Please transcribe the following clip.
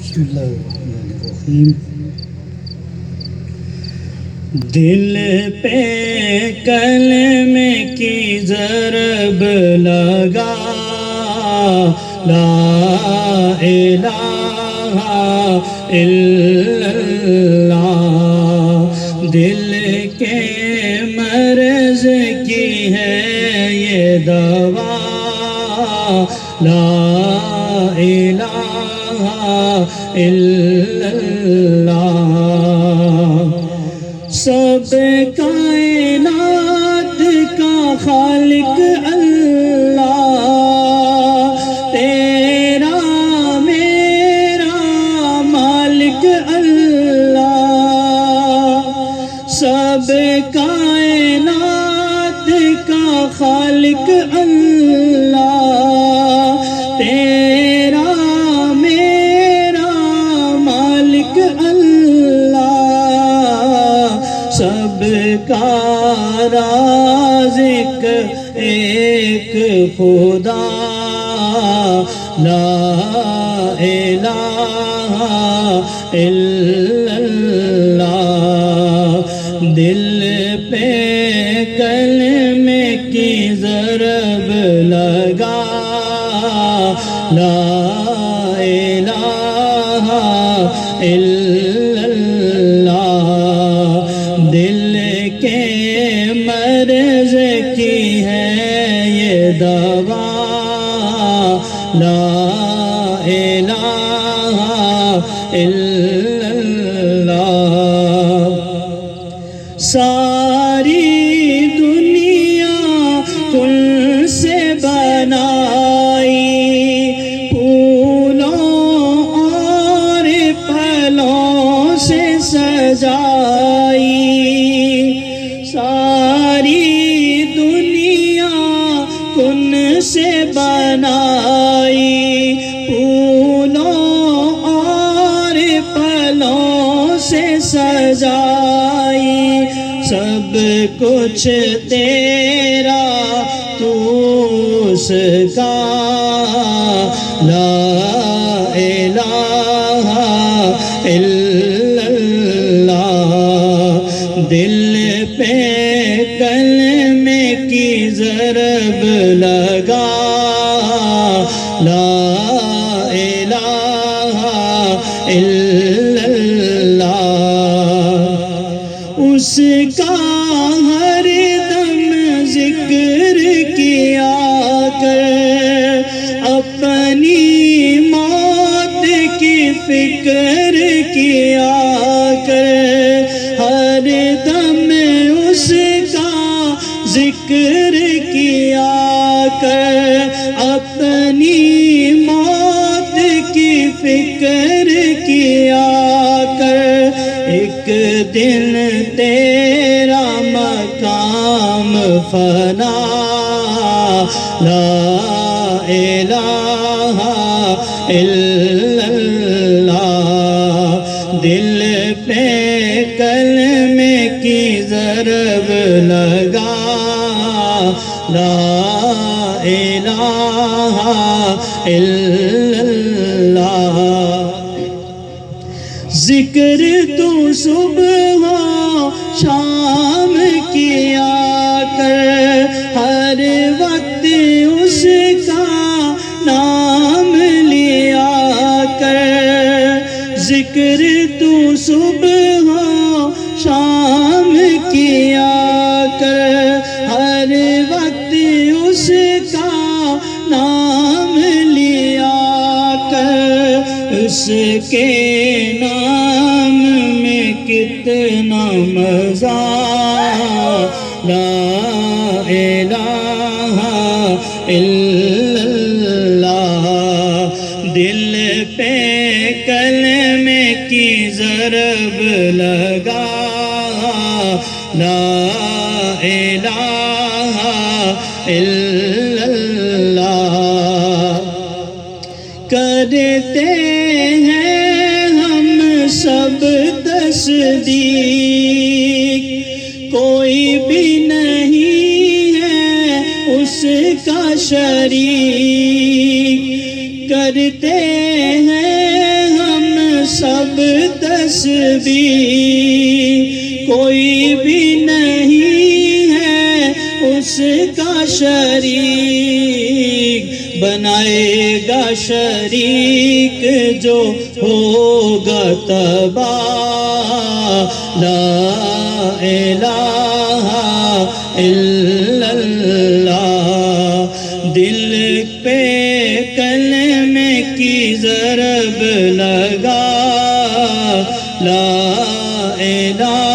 بسم اللہ الرحمن الرحیم۔ دل پہ کلمے کی ضرب لگا، لا الہ الا اللہ، دل کے مرض کی ہے یہ دوا، لا الہ الا اللہ۔ سب کائنات کا خالق اللہ، تیرا میرا مالک اللہ، سب کائنات کا خالق اللہ، تیرا میرا مالک اللہ، سب کا رازق ایک خدا، لا الہ الا اللہ، دل پہ کلمے کی ضرب لگا، لا الہ الا اللہ، دل کے مرض کی ہے یہ دوا، لا الہ الا اللہ۔ ساری دنیا کل سے بنائی، پھولوں اور پھلوں سے سجائی، ساری دنیا کن سے بنائی، پھولوں اور پھلوں سے سجائی، سب کچھ تیرا تو اس کا، لا الہ الا اللہ، دل پہ کلمے کی ضرب لگا، لا الہ الا اللہ، اس کا ہر دم ذکر کیا کر، اپنی موت کی فکر کیا کر، ہر دم اس کا ذکر کیا کر، اپنی موت کی فکر کیا کر، ایک دن تیرا مقام فنا، لا الہ الا اللہ، دل پہ کلمے کی ضرب لگا، لا الہ الا اللہ، ذکر تو صبح و شام کیا کر، ہر وقت اس کا نام لیا کر، ذکر تو صبح و شام کیا کر، ہر وقت اس کا نام لیا کر، اس کے نام میں کتنا مزہ، لا الہ الا اللہ، دل پہ کلمے کی ضرب لگا، لا الہ الا اللہ، کرتے ہیں ہم سب تصدیق، کوئی بھی نہیں ہے اس کا شریک، کرتے ہیں ہم سب تسبیح، کوئی بھی نہیں ہے اس کا شریک، بنائے گا شریک جو ہوگا تباہ، لا الہ الا اللہ۔ دل پہ کلمے کی ضرب لگا، لا الہ